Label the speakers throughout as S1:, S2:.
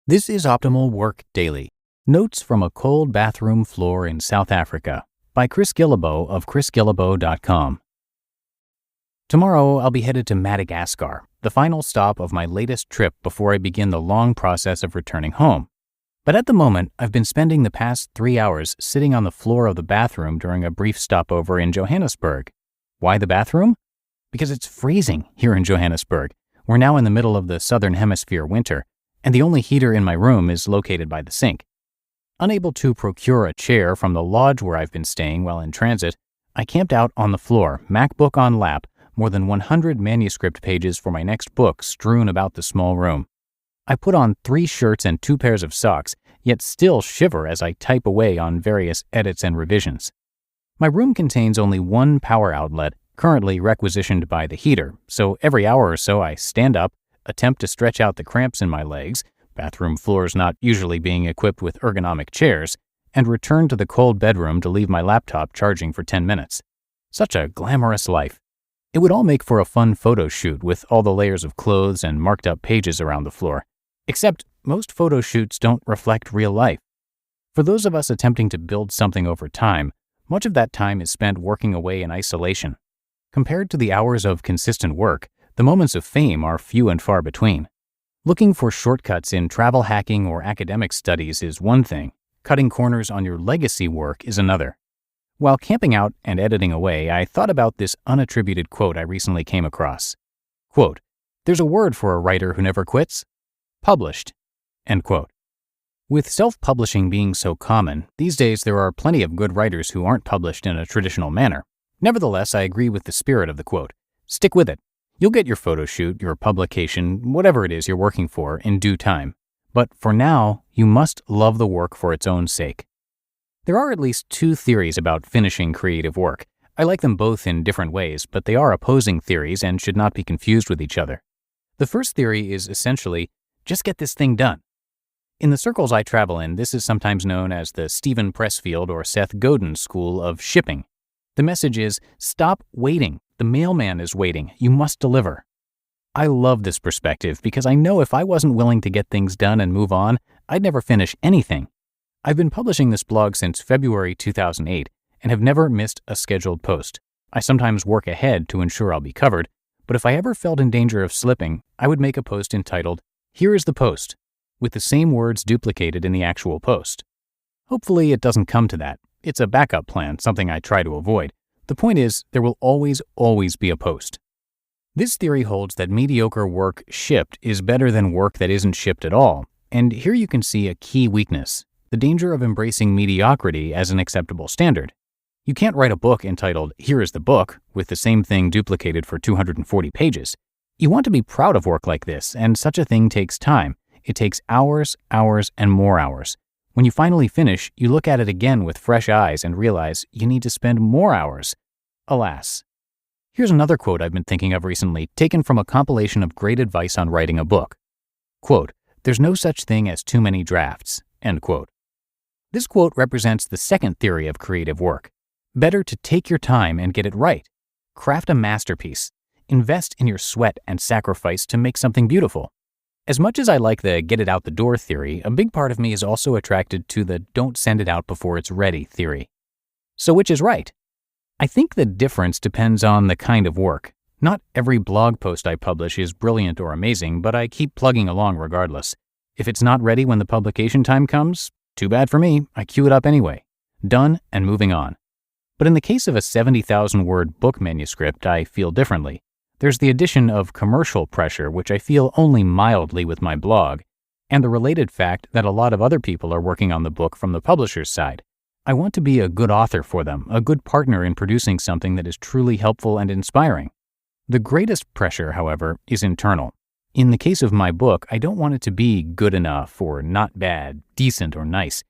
S1: This is Optimal Work Daily. Notes from a Cold Bathroom Floor in South Africa by Chris Guillebeau of chrisguillebeau.com. Tomorrow I'll be headed to Madagascar, the final stop of my latest trip before I begin the long process of returning home. But at the moment, I've been spending the past 3 hours sitting on the floor of the bathroom during a brief stopover in Johannesburg. Why the bathroom? Because it's freezing here in Johannesburg. We're now in the middle of the Southern Hemisphere winter, and the only heater in my room is located by the sink. Unable to procure a chair from the lodge where I've been staying while in transit, I camped out on the floor, MacBook on lap, more than 100 manuscript pages for my next book strewn about the small room. I put on 3 shirts and 2 pairs of socks, yet still shiver as I type away on various edits and revisions. My room contains only one power outlet, currently requisitioned by the heater, so every hour or so I stand up, attempt to stretch out the cramps in my legs, bathroom floors not usually being equipped with ergonomic chairs, and return to the cold bedroom to leave my laptop charging for 10 minutes. Such a glamorous life. It would all make for a fun photo shoot with all the layers of clothes and marked up pages around the floor. Except most photo shoots don't reflect real life. For those of us attempting to build something over time, much of that time is spent working away in isolation. Compared to the hours of consistent work, the moments of fame are few and far between. Looking for shortcuts in travel hacking or academic studies is one thing. Cutting corners on your legacy work is another. While camping out and editing away, I thought about this unattributed quote I recently came across. Quote, "There's a word for a writer who never quits. Published." End quote. With self-publishing being so common, these days there are plenty of good writers who aren't published in a traditional manner. Nevertheless, I agree with the spirit of the quote. Stick with it. You'll get your photo shoot, your publication, whatever it is you're working for, in due time. But for now, you must love the work for its own sake. There are at least 2 theories about finishing creative work. I like them both in different ways, but they are opposing theories and should not be confused with each other. The first theory is essentially, just get this thing done. In the circles I travel in, this is sometimes known as the Stephen Pressfield or Seth Godin school of shipping. The message is, stop waiting. The mailman is waiting. You must deliver. I love this perspective because I know if I wasn't willing to get things done and move on, I'd never finish anything. I've been publishing this blog since February 2008 and have never missed a scheduled post. I sometimes work ahead to ensure I'll be covered, but if I ever felt in danger of slipping, I would make a post entitled, "Here is the post," with the same words duplicated in the actual post. Hopefully it doesn't come to that. It's a backup plan, something I try to avoid. The point is, there will always be a post. This theory holds that mediocre work shipped is better than work that isn't shipped at all, and here you can see a key weakness, the danger of embracing mediocrity as an acceptable standard. You can't write a book entitled, "Here is the book," with the same thing duplicated for 240 pages. You want to be proud of work like this, and such a thing takes time. It takes hours, and more hours. When you finally finish, you look at it again with fresh eyes and realize you need to spend more hours. Alas. Here's another quote I've been thinking of recently, taken from a compilation of great advice on writing a book. Quote, "There's no such thing as too many drafts." End quote. This quote represents the second theory of creative work. Better to take your time and get it right. Craft a masterpiece. Invest in your sweat and sacrifice to make something beautiful. As much as I like the get it out the door theory, a big part of me is also attracted to the don't send it out before it's ready theory. So which is right? I think the difference depends on the kind of work. Not every blog post I publish is brilliant or amazing, but I keep plugging along regardless. If it's not ready when the publication time comes, too bad for me, I queue it up anyway. Done and moving on. But in the case of a 70,000-word book manuscript, I feel differently. There's the addition of commercial pressure, which I feel only mildly with my blog, and the related fact that a lot of other people are working on the book from the publisher's side. I want to be a good author for them, a good partner in producing something that is truly helpful and inspiring. The greatest pressure, however, is internal. In the case of my book, I don't want it to be good enough or not bad, decent or nice.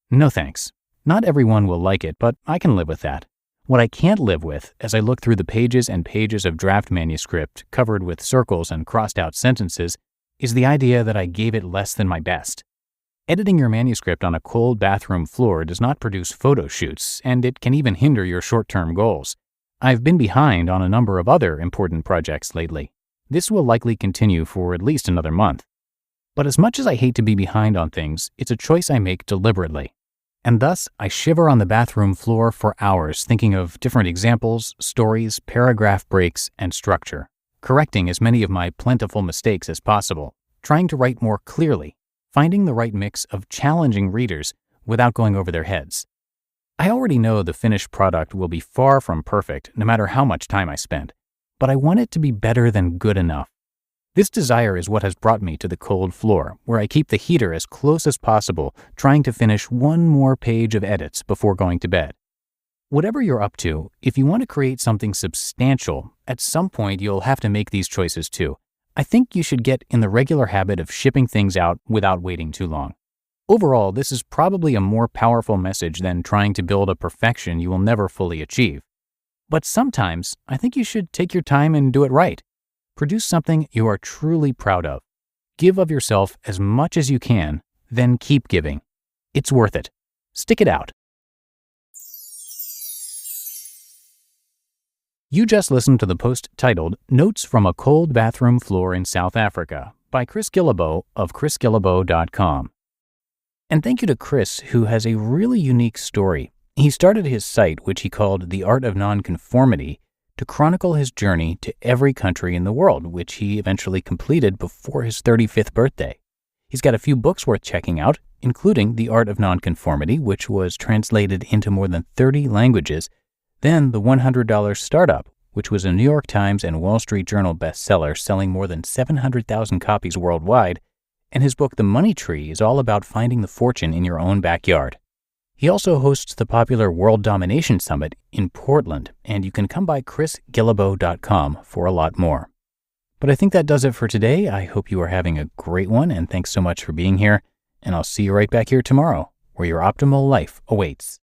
S1: No thanks. Not everyone will like it, but I can live with that. What I can't live with, as I look through the pages and pages of draft manuscript covered with circles and crossed out sentences, is the idea that I gave it less than my best. Editing your manuscript on a cold bathroom floor does not produce photo shoots, and it can even hinder your short-term goals. I've been behind on a number of other important projects lately. This will likely continue for at least another month. But as much as I hate to be behind on things, it's a choice I make deliberately. And thus, I shiver on the bathroom floor for hours thinking of different examples, stories, paragraph breaks, and structure, correcting as many of my plentiful mistakes as possible, trying to write more clearly, finding the right mix of challenging readers without going over their heads. I already know the finished product will be far from perfect no matter how much time I spend, but I want it to be better than good enough. This desire is what has brought me to the cold floor, where I keep the heater as close as possible, trying to finish one more page of edits before going to bed. Whatever you're up to, if you want to create something substantial, at some point you'll have to make these choices too. I think you should get in the regular habit of shipping things out without waiting too long. Overall, this is probably a more powerful message than trying to build a perfection you will never fully achieve. But sometimes, I think you should take your time and do it right. Produce something you are truly proud of. Give of yourself as much as you can, then keep giving. It's worth it. Stick it out. You just listened to the post titled Notes from a Cold Bathroom Floor in South Africa by Chris Guillebeau of chrisguillebeau.com. And thank you to Chris, who has a really unique story. He started his site, which he called The Art of Nonconformity, to chronicle his journey to every country in the world, which he eventually completed before his 35th birthday. He's got a few books worth checking out, including The Art of Nonconformity, which was translated into more than 30 languages, then The $100 Startup, which was a New York Times and Wall Street Journal bestseller selling more than 700,000 copies worldwide, and his book The Money Tree is all about finding the fortune in your own backyard. He also hosts the popular World Domination Summit in Portland, and you can come by chrisguillebeau.com for a lot more. But I think that does it for today. I hope you are having a great one, and thanks so much for being here, and I'll see you right back here tomorrow, where your optimal life awaits.